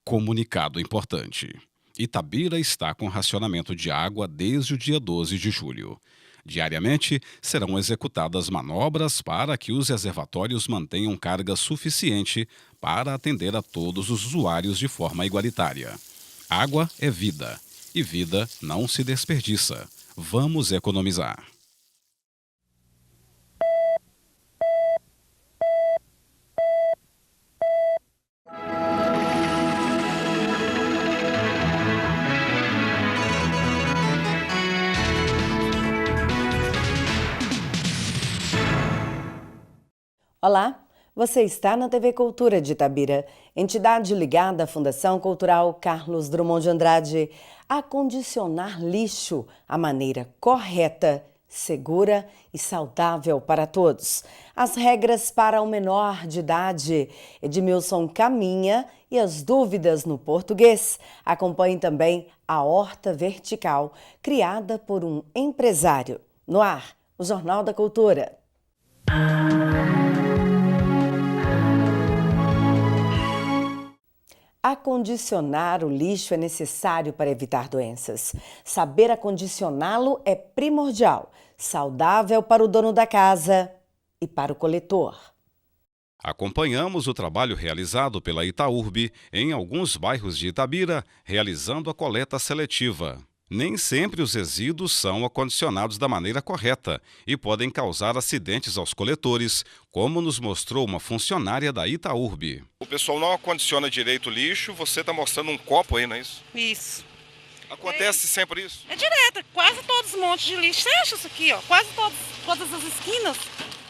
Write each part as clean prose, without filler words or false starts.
Comunicado importante. Itabira está com racionamento de água desde o dia 12 de julho. Diariamente, serão executadas manobras para que os reservatórios mantenham carga suficiente para atender a todos os usuários de forma igualitária. Água é vida, e vida não se desperdiça. Vamos economizar. Olá, você está na TV Cultura de Itabira, entidade ligada à Fundação Cultural Carlos Drummond de Andrade. Acondicionar lixo à maneira correta, segura e saudável para todos. As regras para o menor de idade. Edmilson caminha e as dúvidas no português. Acompanhe também a horta vertical, criada por um empresário. No ar, o Jornal da Cultura. Acondicionar o lixo é necessário para evitar doenças. Saber acondicioná-lo é primordial, saudável para o dono da casa e para o coletor. Acompanhamos o trabalho realizado pela Itaúrb em alguns bairros de Itabira, realizando a coleta seletiva. Nem sempre os resíduos são acondicionados da maneira correta e podem causar acidentes aos coletores, como nos mostrou uma funcionária da Itaúrb. O pessoal não acondiciona direito o lixo, você está mostrando um copo aí, não é isso? Isso. Acontece sempre isso? É direto, quase todos os montes de lixo. Você acha isso aqui, ó? Quase todas as esquinas.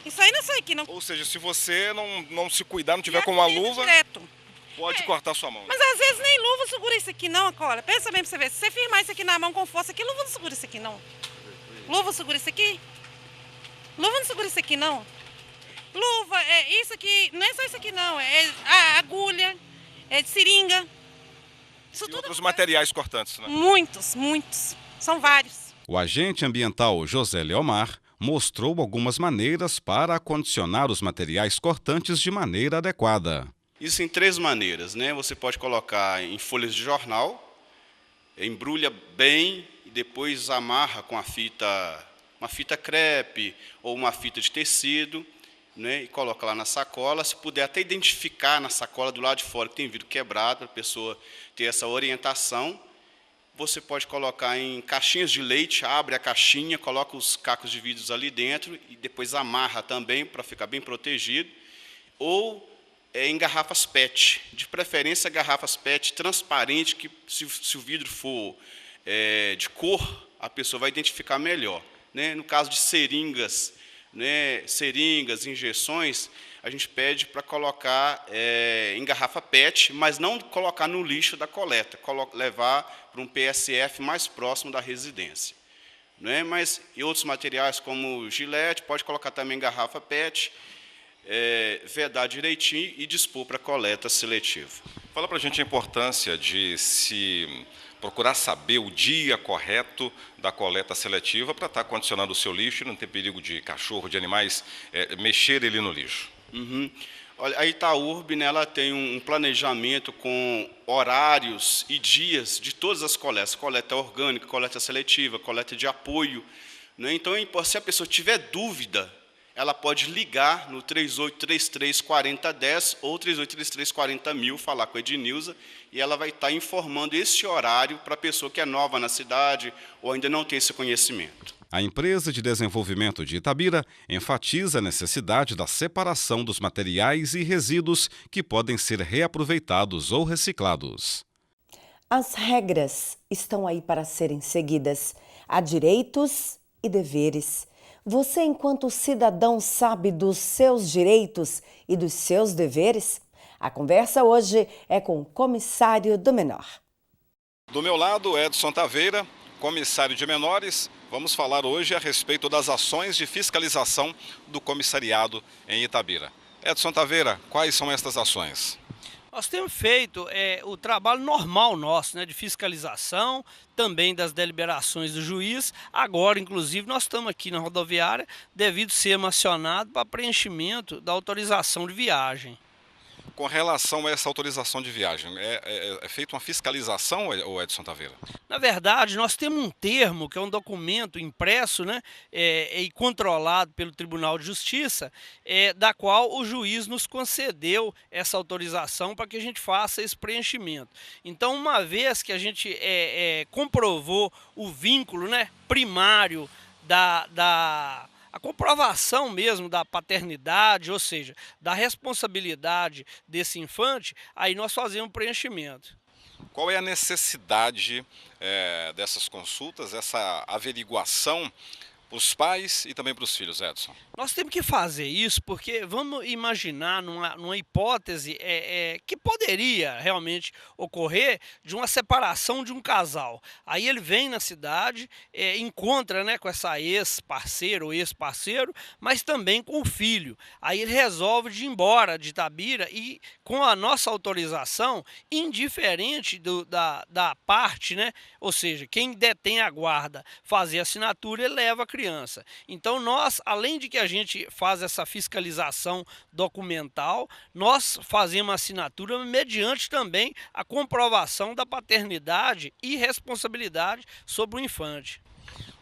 Isso aí não sai aqui, não. Ou seja, se você não se cuidar, não tiver E com uma aqui luva, direto. pode cortar sua mão. Mas às vezes nem luva segura isso aqui, não, Cola. Pensa bem pra você ver. Se você firmar isso aqui na mão com força aqui, luva não segura isso aqui, não. Luva segura isso aqui? Luva não segura isso aqui, não. Luva, é isso aqui, não é só isso aqui, não. É a agulha, é de seringa. Isso E tudo. outros materiais cortantes, né? Muitos. São vários. O agente ambiental José Leomar mostrou algumas maneiras para acondicionar os materiais cortantes de maneira adequada. Isso em 3 maneiras, né? Você pode colocar em folhas de jornal, embrulha bem e depois amarra com uma fita crepe ou uma fita de tecido, né? E coloca lá na sacola. Se puder até identificar na sacola do lado de fora que tem vidro quebrado, para a pessoa ter essa orientação. Você pode colocar em caixinhas de leite, abre a caixinha, coloca os cacos de vidros ali dentro e depois amarra também para ficar bem protegido. Ou em garrafas PET, de preferência garrafas PET transparente, que se o vidro for de cor, a pessoa vai identificar melhor, né? No caso de seringas, né, injeções, a gente pede para colocar em garrafa PET, mas não colocar no lixo da coleta, levar para um PSF mais próximo da residência. Né? Mas e outros materiais como gilete, pode colocar também em garrafa PET, vedar direitinho e dispor para coleta seletiva. Fala para a gente a importância de se procurar saber o dia correto da coleta seletiva para estar acondicionando o seu lixo e não ter perigo de cachorro, de animais, mexer ele no lixo. Uhum. Olha, a Itaúrb, né, ela tem um planejamento com horários e dias de todas as coletas, coleta orgânica, coleta seletiva, coleta de apoio. Né? Então, se a pessoa tiver dúvida, ela pode ligar no 3833-4010 ou 3833-40.000, falar com a Ednilza, e ela vai estar informando esse horário para a pessoa que é nova na cidade ou ainda não tem esse conhecimento. A empresa de desenvolvimento de Itabira enfatiza a necessidade da separação dos materiais e resíduos que podem ser reaproveitados ou reciclados. As regras estão aí para serem seguidas. Há direitos e deveres. Você, enquanto cidadão, sabe dos seus direitos e dos seus deveres? A conversa hoje é com o comissário do menor. Do meu lado, Edson Taveira, comissário de menores. Vamos falar hoje a respeito das ações de fiscalização do comissariado em Itabira. Edson Taveira, quais são estas ações? Nós temos feito o trabalho normal nosso, né, de fiscalização, também das deliberações do juiz. Agora, inclusive, nós estamos aqui na rodoviária devido ser acionado para preenchimento da autorização de viagem. Com relação a essa autorização de viagem, é feita uma fiscalização, ô Edson Taveira? Na verdade, nós temos um termo, que é um documento impresso, né, e controlado pelo Tribunal de Justiça, da qual o juiz nos concedeu essa autorização para que a gente faça esse preenchimento. Então, uma vez que a gente comprovou o vínculo, né, primário a comprovação mesmo da paternidade, ou seja, da responsabilidade desse infante, aí nós fazemos o preenchimento. Qual é a necessidade dessas consultas, essa averiguação para os pais e também para os filhos, Edson? Nós temos que fazer isso porque vamos imaginar numa hipótese que poderia realmente ocorrer de uma separação de um casal. Aí ele vem na cidade, encontra, né, com essa ex-parceira ou ex-parceiro, mas também com o filho. Aí ele resolve de ir embora de Itabira e, com a nossa autorização, indiferente da parte, né, ou seja, quem detém a guarda fazer a assinatura, ele leva a criança. Então nós, além de que a gente faz essa fiscalização documental, nós fazemos a assinatura mediante também a comprovação da paternidade e responsabilidade sobre o infante.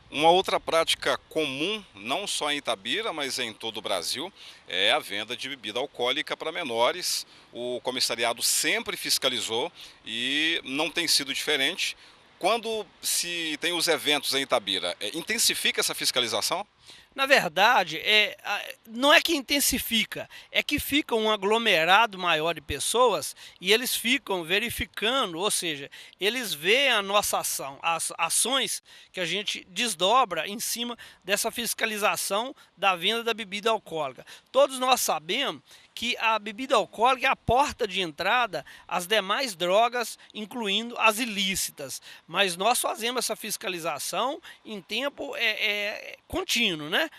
Uma outra prática comum, não só em Itabira, mas em todo o Brasil, é a venda de bebida alcoólica para menores. O comissariado sempre fiscalizou e não tem sido diferente. Quando se tem os eventos em Itabira, intensifica essa fiscalização? Na verdade, não é que intensifica, é que fica um aglomerado maior de pessoas e eles ficam verificando, ou seja, eles veem a nossa ação, as ações que a gente desdobra em cima dessa fiscalização da venda da bebida alcoólica. Todos nós sabemos que a bebida alcoólica é a porta de entrada às demais drogas, incluindo as ilícitas. Mas nós fazemos essa fiscalização em tempo contínuo, né?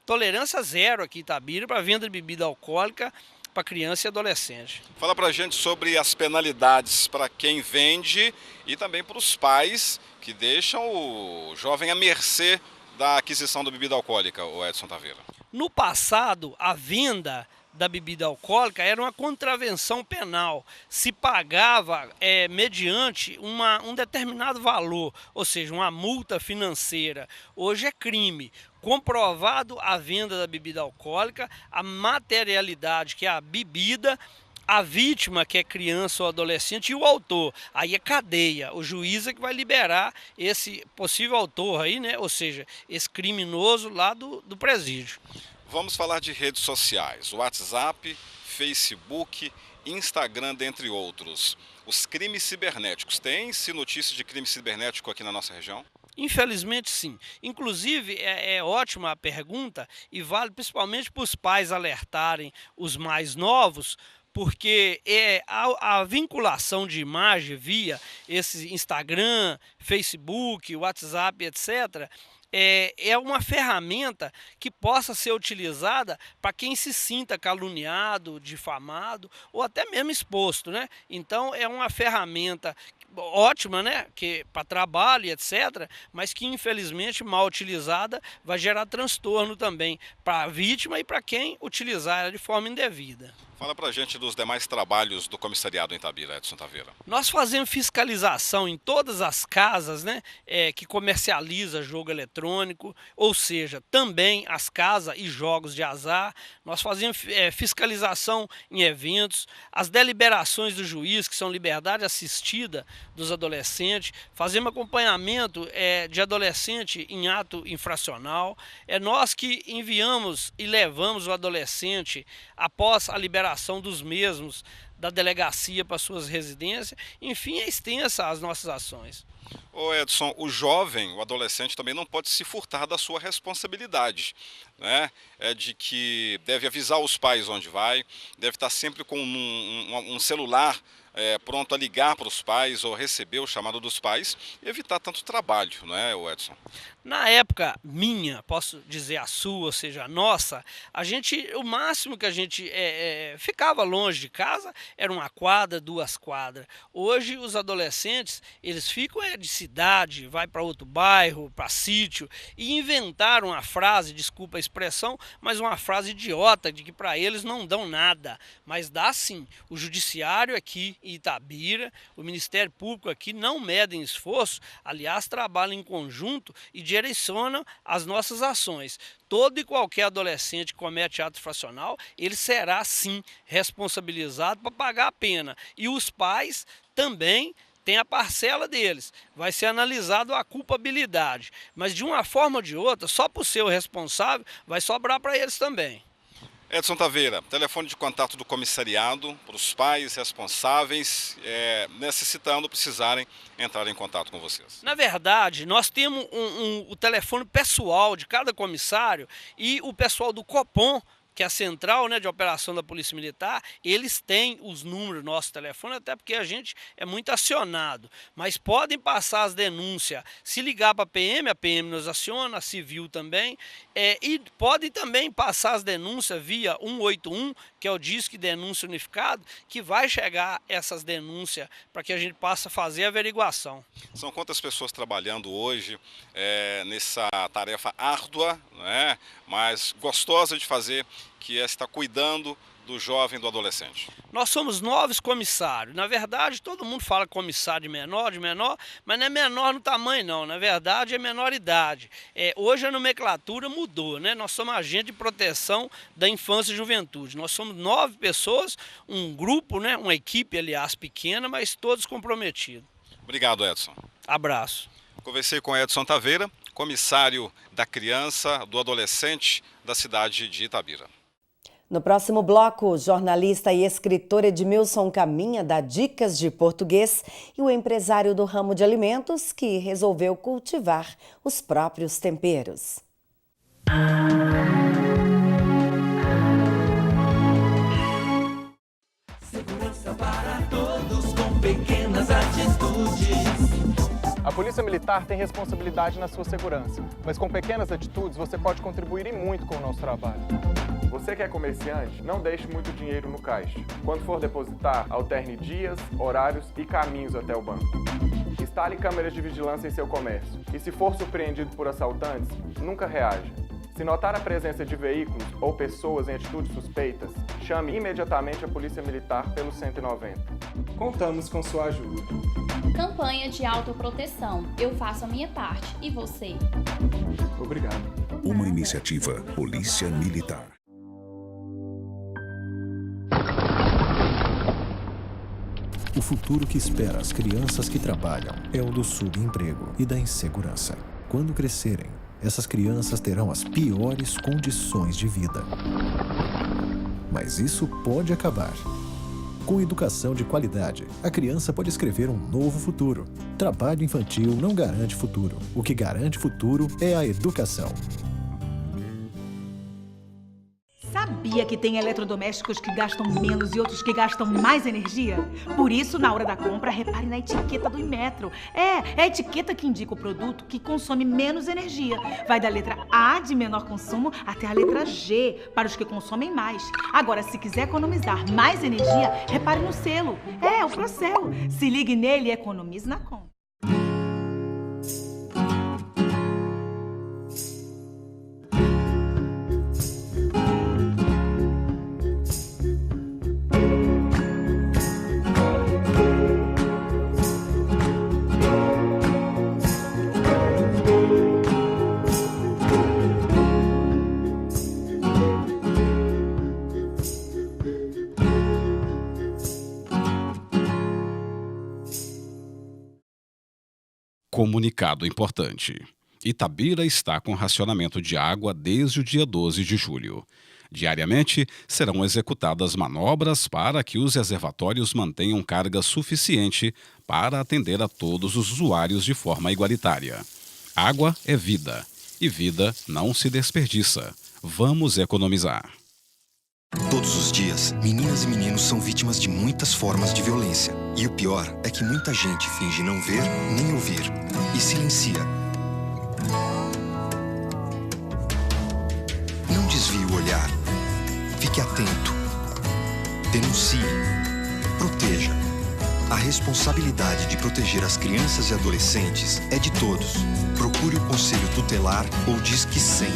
Tolerância zero aqui em Itabira para venda de bebida alcoólica para criança e adolescente. Fala pra gente sobre as penalidades para quem vende e também para os pais que deixam o jovem à mercê da aquisição da bebida alcoólica, o Edson Taveira. No passado, a venda da bebida alcoólica era uma contravenção penal, se pagava mediante um determinado valor, ou seja, uma multa financeira. Hoje é crime. Comprovado a venda da bebida alcoólica, a materialidade, que é a bebida, a vítima, que é criança ou adolescente, e o autor. Aí é cadeia. O juiz é que vai liberar esse possível autor aí, né? Ou seja, esse criminoso lá do presídio. Vamos falar de redes sociais, WhatsApp, Facebook, Instagram, dentre outros. Os crimes cibernéticos. Tem-se notícia de crime cibernético aqui na nossa região? Infelizmente, sim. Inclusive, é ótima a pergunta e vale principalmente para os pais alertarem os mais novos, porque a vinculação de imagem via esse Instagram, Facebook, WhatsApp, etc., é uma ferramenta que possa ser utilizada para quem se sinta caluniado, difamado ou até mesmo exposto, né? Então é uma ferramenta ótima, né, que para trabalho, etc., mas que infelizmente mal utilizada vai gerar transtorno também para a vítima e para quem utilizar ela de forma indevida. Fala pra gente dos demais trabalhos do comissariado em Itabira, Edson Taveira. Nós fazemos fiscalização em todas as casas, né, que comercializa jogo eletrônico, ou seja, também as casas e jogos de azar. Nós fazemos fiscalização em eventos, as deliberações do juiz, que são liberdade assistida dos adolescentes, fazemos acompanhamento de adolescente em ato infracional. É nós que enviamos e levamos o adolescente após a liberação dos mesmos da delegacia para suas residências. Enfim, é extensa as nossas ações. Ô Edson, o jovem, o adolescente também não pode se furtar da sua responsabilidade, né? É de que deve avisar os pais onde vai, deve estar sempre com um celular pronto a ligar para os pais ou receber o chamado dos pais e evitar tanto trabalho, não é, Edson? Na época minha, posso dizer a sua, ou seja, a nossa, o máximo que a gente ficava longe de casa era uma quadra, 2 quadras. Hoje os adolescentes, eles ficam de cidade, vai para outro bairro, para sítio, e inventaram uma frase, desculpa a expressão, mas uma frase idiota, de que para eles não dão nada, mas dá sim. O judiciário aqui em Itabira, o Ministério Público aqui não medem esforço, aliás, trabalham em conjunto e direcionam as nossas ações. Todo e qualquer adolescente que comete ato infracional, ele será sim responsabilizado para pagar a pena. E os pais também têm a parcela deles. Vai ser analisado a culpabilidade. Mas de uma forma ou de outra, só por ser o responsável, vai sobrar para eles também. Edson Taveira, telefone de contato do comissariado para os pais responsáveis, precisarem entrar em contato com vocês. Na verdade, nós temos o telefone pessoal de cada comissário e o pessoal do Copom, que é a central, né, de operação da Polícia Militar, eles têm os números do nosso telefone, até porque a gente é muito acionado. Mas podem passar as denúncias, se ligar para a PM nos aciona, a Civil também, e podem também passar as denúncias via 181, que é o Disque Denúncia Unificado, que vai chegar essas denúncias para que a gente possa fazer a averiguação. São quantas pessoas trabalhando hoje nessa tarefa árdua, né, mas gostosa de fazer, que é estar cuidando do jovem, do adolescente? Nós somos 9 comissários. Na verdade, todo mundo fala comissário de menor, mas não é menor no tamanho não, na verdade é menor idade. Hoje a nomenclatura mudou, né? Nós somos agente de proteção da infância e juventude. Nós somos 9 pessoas, um grupo, né? Uma equipe, aliás, pequena, mas todos comprometidos. Obrigado, Edson. Abraço. Conversei com Edson Taveira, comissário da criança, do adolescente da cidade de Itabira. No próximo bloco, o jornalista e escritor Edmilson Caminha dá dicas de português e o empresário do ramo de alimentos que resolveu cultivar os próprios temperos. Segurança para todos com pequenas atitudes. A Polícia Militar tem responsabilidade na sua segurança, mas com pequenas atitudes você pode contribuir e muito com o nosso trabalho. Você que é comerciante, não deixe muito dinheiro no caixa. Quando for depositar, alterne dias, horários e caminhos até o banco. Instale câmeras de vigilância em seu comércio. E se for surpreendido por assaltantes, nunca reaja. Se notar a presença de veículos ou pessoas em atitudes suspeitas, chame imediatamente a Polícia Militar pelo 190. Contamos com sua ajuda. Campanha de autoproteção. Eu faço a minha parte. E você? Obrigado. Uma iniciativa Polícia Militar. O futuro que espera as crianças que trabalham é o do subemprego e da insegurança. Quando crescerem, essas crianças terão as piores condições de vida. Mas isso pode acabar. Com educação de qualidade, a criança pode escrever um novo futuro. Trabalho infantil não garante futuro. O que garante futuro é a educação. Sabia que tem eletrodomésticos que gastam menos e outros que gastam mais energia? Por isso, na hora da compra, repare na etiqueta do Inmetro. É a etiqueta que indica o produto que consome menos energia. Vai da letra A, de menor consumo, até a letra G, para os que consomem mais. Agora, se quiser economizar mais energia, repare no selo. O Procel. Se ligue nele e economize na conta. Comunicado importante. Itabira está com racionamento de água desde o dia 12 de julho. Diariamente, serão executadas manobras para que os reservatórios mantenham carga suficiente para atender a todos os usuários de forma igualitária. Água é vida, e vida não se desperdiça. Vamos economizar. Todos os dias, meninas e meninos são vítimas de muitas formas de violência. E o pior é que muita gente finge não ver nem ouvir e silencia. Não desvie o olhar. Fique atento. Denuncie. Proteja. A responsabilidade de proteger as crianças e adolescentes é de todos. Procure o Conselho Tutelar ou Disque 100.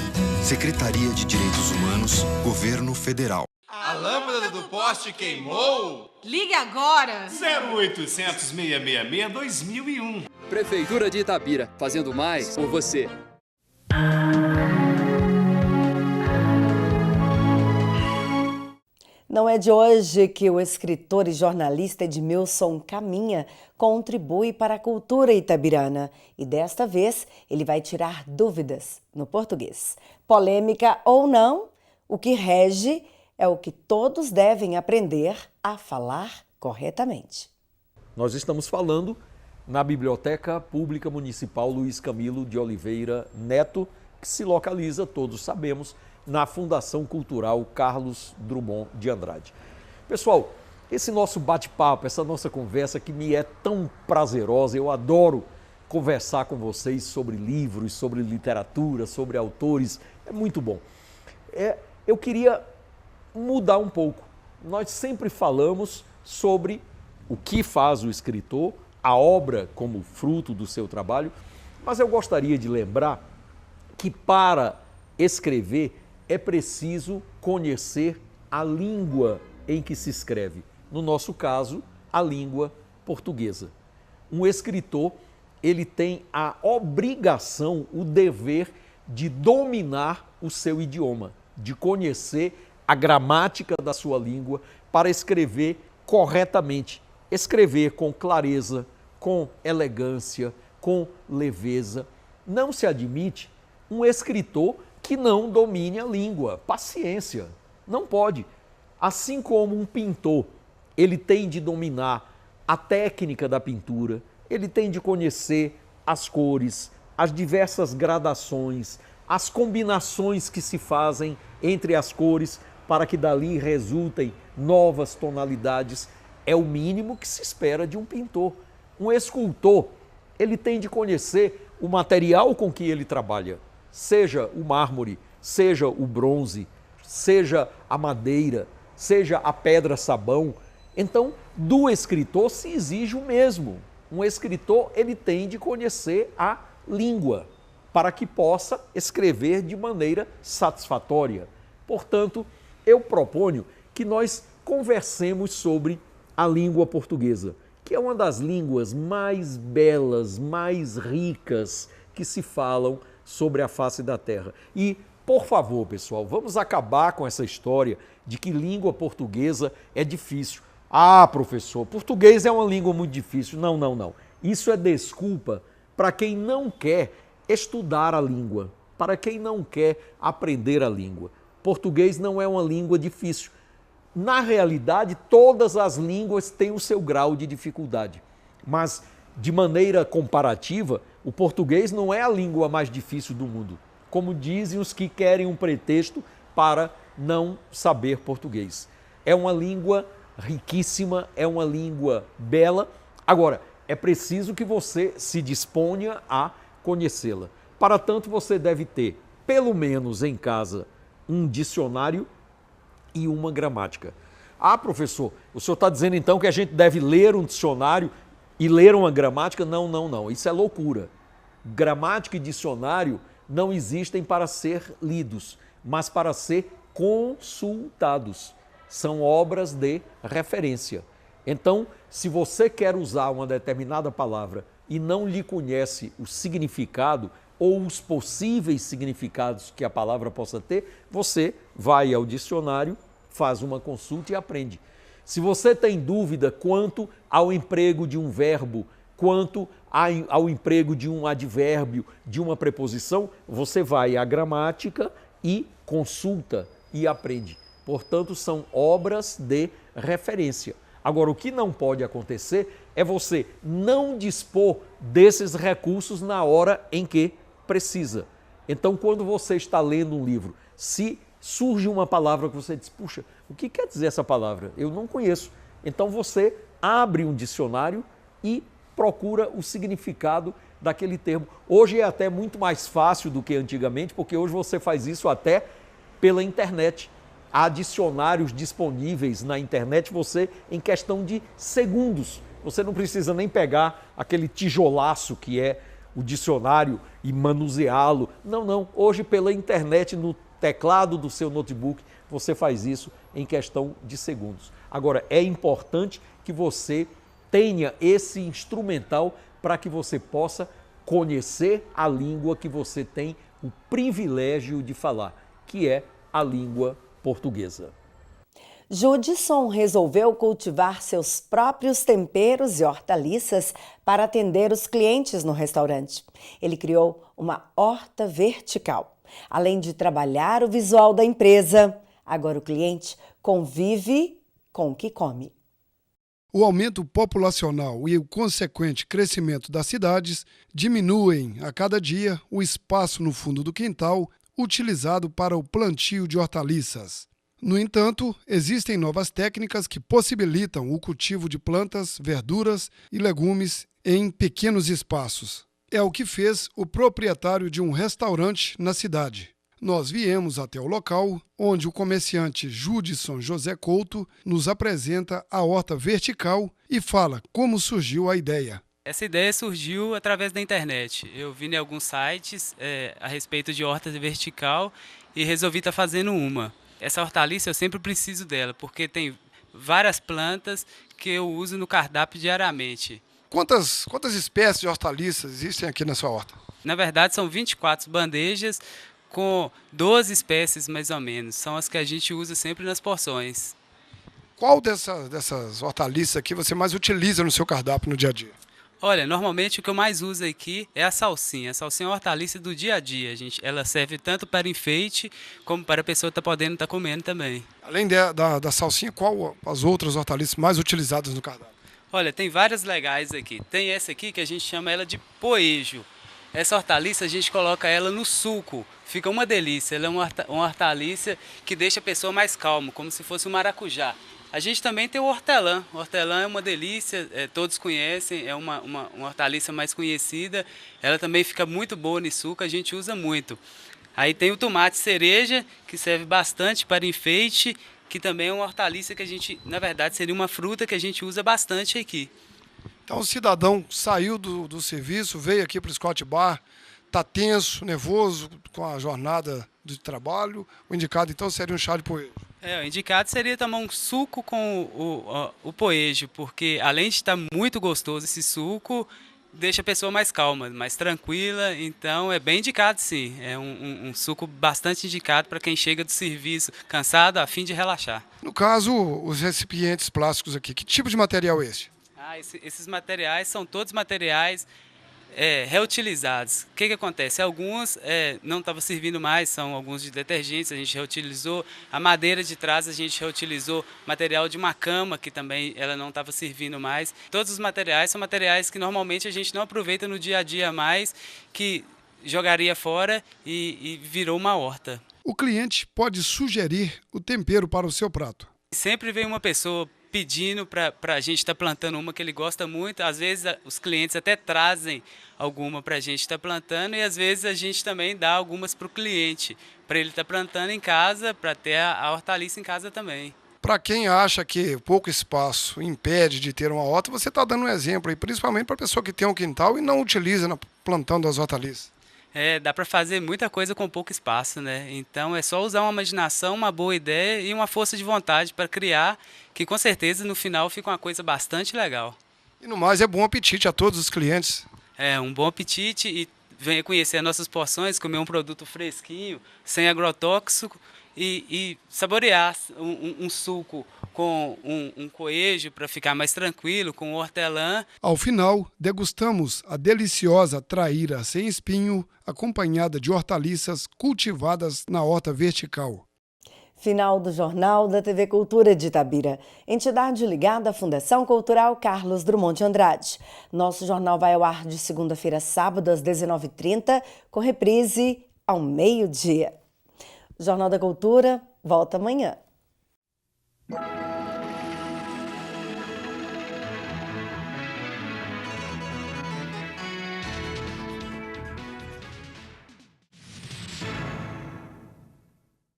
Secretaria de Direitos Humanos, Governo Federal. A lâmpada do poste queimou? Ligue agora! 0800 666 2001. Prefeitura de Itabira, fazendo mais por você. Não é de hoje que o escritor e jornalista Edmilson Caminha contribui para a cultura itabirana e desta vez ele vai tirar dúvidas no português. Polêmica ou não, o que rege é o que todos devem aprender a falar corretamente. Nós estamos falando na Biblioteca Pública Municipal Luiz Camilo de Oliveira Neto, que se localiza, todos sabemos, na Fundação Cultural Carlos Drummond de Andrade. Pessoal, esse nosso bate-papo, essa nossa conversa que me é tão prazerosa, eu adoro conversar com vocês sobre livros, sobre literatura, sobre autores, é muito bom. Eu queria mudar um pouco. Nós sempre falamos sobre o que faz o escritor, a obra como fruto do seu trabalho, mas eu gostaria de lembrar que para escrever é preciso conhecer a língua em que se escreve. No nosso caso, a língua portuguesa. Um escritor, ele tem a obrigação, o dever de dominar o seu idioma, de conhecer a gramática da sua língua para escrever corretamente. Escrever com clareza, com elegância, com leveza. Não se admite um escritor que não domine a língua. Paciência, não pode. Assim como um pintor, ele tem de dominar a técnica da pintura, ele tem de conhecer as cores, as diversas gradações, as combinações que se fazem entre as cores para que dali resultem novas tonalidades. É o mínimo que se espera de um pintor. Um escultor, ele tem de conhecer o material com que ele trabalha, seja o mármore, seja o bronze, seja a madeira, seja a pedra-sabão. Então, do escritor se exige o mesmo. Um escritor, ele tem de conhecer a língua para que possa escrever de maneira satisfatória. Portanto, eu proponho que nós conversemos sobre a língua portuguesa, que é uma das línguas mais belas, mais ricas que se falam sobre a face da terra. E, por favor, pessoal, vamos acabar com essa história de que língua portuguesa é difícil. Ah, professor, português é uma língua muito difícil. Não, não, não. Isso é desculpa para quem não quer estudar a língua, para quem não quer aprender a língua. Português não é uma língua difícil. Na realidade, todas as línguas têm o seu grau de dificuldade, mas de maneira comparativa, o português não é a língua mais difícil do mundo, como dizem os que querem um pretexto para não saber português. É uma língua riquíssima, é uma língua bela. Agora, é preciso que você se disponha a conhecê-la. Para tanto, você deve ter, pelo menos em casa, um dicionário e uma gramática. Ah, professor, o senhor está dizendo então que a gente deve ler um dicionário e ler uma gramática? Não, não, não. Isso é loucura. Gramática e dicionário não existem para ser lidos, mas para ser consultados. São obras de referência. Então, se você quer usar uma determinada palavra e não lhe conhece o significado ou os possíveis significados que a palavra possa ter, você vai ao dicionário, faz uma consulta e aprende. Se você tem dúvida quanto ao emprego de um verbo, quanto ao emprego de um advérbio, de uma preposição, você vai à gramática e consulta e aprende. Portanto, são obras de referência. Agora, o que não pode acontecer é você não dispor desses recursos na hora em que precisa. Então, quando você está lendo um livro, se surge uma palavra que você diz, puxa, o que quer dizer essa palavra? Eu não conheço. Então, você abre um dicionário e procura o significado daquele termo. Hoje é até muito mais fácil do que antigamente, porque hoje você faz isso até pela internet. Há dicionários disponíveis na internet, você, em questão de segundos, você não precisa nem pegar aquele tijolaço que é o dicionário e manuseá-lo. Não. Hoje, pela internet, no teclado do seu notebook, você faz isso em questão de segundos. Agora, é importante que você tenha esse instrumental para que você possa conhecer a língua que você tem o privilégio de falar, que é a língua portuguesa. Judson resolveu cultivar seus próprios temperos e hortaliças para atender os clientes no restaurante. Ele criou uma horta vertical. Além de trabalhar o visual da empresa, agora o cliente convive com o que come. O aumento populacional e o consequente crescimento das cidades diminuem a cada dia o espaço no fundo do quintal utilizado para o plantio de hortaliças. No entanto, existem novas técnicas que possibilitam o cultivo de plantas, verduras e legumes em pequenos espaços. É o que fez o proprietário de um restaurante na cidade. Nós viemos até o local, onde o comerciante Judson José Couto nos apresenta a horta vertical e fala como surgiu a ideia. Essa ideia surgiu através da internet. Eu vi em alguns sites a respeito de horta vertical e resolvi estar fazendo uma. Essa hortaliça eu sempre preciso dela, porque tem várias plantas que eu uso no cardápio diariamente. Quantas espécies de hortaliças existem aqui na sua horta? Na verdade, são 24 bandejas com 12 espécies mais ou menos. São as que a gente usa sempre nas porções. Qual dessas hortaliças aqui você mais utiliza no seu cardápio no dia a dia? Olha, normalmente o que eu mais uso aqui é a salsinha. A salsinha é uma hortaliça do dia a dia, gente. Ela serve tanto para enfeite, como para a pessoa estar podendo estar comendo também. Além da salsinha, qual as outras hortaliças mais utilizadas no cardápio? Olha, tem várias legais aqui. Tem essa aqui que a gente chama ela de poejo. Essa hortaliça a gente coloca ela no suco. Fica uma delícia. Ela é uma hortaliça que deixa a pessoa mais calma, como se fosse um maracujá. A gente também tem o hortelã. O hortelã é uma delícia, todos conhecem, é uma hortaliça mais conhecida. Ela também fica muito boa no suco, a gente usa muito. Aí tem o tomate cereja, que serve bastante para enfeite, que também é uma hortaliça que a gente, na verdade, seria uma fruta que a gente usa bastante aqui. Então o cidadão saiu do serviço, veio aqui para o Scott Bar, está tenso, nervoso com a jornada de trabalho. O indicado então seria um chá de poejo. O indicado seria tomar um suco com o poejo, porque além de estar muito gostoso esse suco, deixa a pessoa mais calma, mais tranquila, então é bem indicado sim. É um suco bastante indicado para quem chega do serviço cansado a fim de relaxar. No caso, os recipientes plásticos aqui, que tipo de material é esse? Esses materiais são todos materiais reutilizados. O que acontece? Alguns não estavam servindo mais, são alguns de detergentes, a gente reutilizou. A madeira de trás a gente reutilizou, material de uma cama que também ela não estava servindo mais. Todos os materiais são materiais que normalmente a gente não aproveita no dia a dia mais, que jogaria fora e virou uma horta. O cliente pode sugerir o tempero para o seu prato. Sempre vem uma pessoa pedindo para a gente estar plantando uma que ele gosta muito. Às vezes os clientes até trazem alguma para a gente estar plantando e às vezes a gente também dá algumas para o cliente, para ele estar plantando em casa, para ter a hortaliça em casa também. Para quem acha que pouco espaço impede de ter uma horta, você está dando um exemplo aí, principalmente para a pessoa que tem um quintal e não utiliza plantando as hortaliças. Dá para fazer muita coisa com pouco espaço, né? Então é só usar uma imaginação, uma boa ideia e uma força de vontade para criar, que com certeza no final fica uma coisa bastante legal. E no mais é bom apetite a todos os clientes. Um bom apetite e venha conhecer as nossas porções, comer um produto fresquinho, sem agrotóxico e saborear um suco com um coejo para ficar mais tranquilo, com hortelã. Ao final, degustamos a deliciosa traíra sem espinho, acompanhada de hortaliças cultivadas na horta vertical. Final do Jornal da TV Cultura de Itabira, entidade ligada à Fundação Cultural Carlos Drummond de Andrade. Nosso jornal vai ao ar de segunda-feira a sábado às 19h30, com reprise ao meio-dia. O Jornal da Cultura volta amanhã.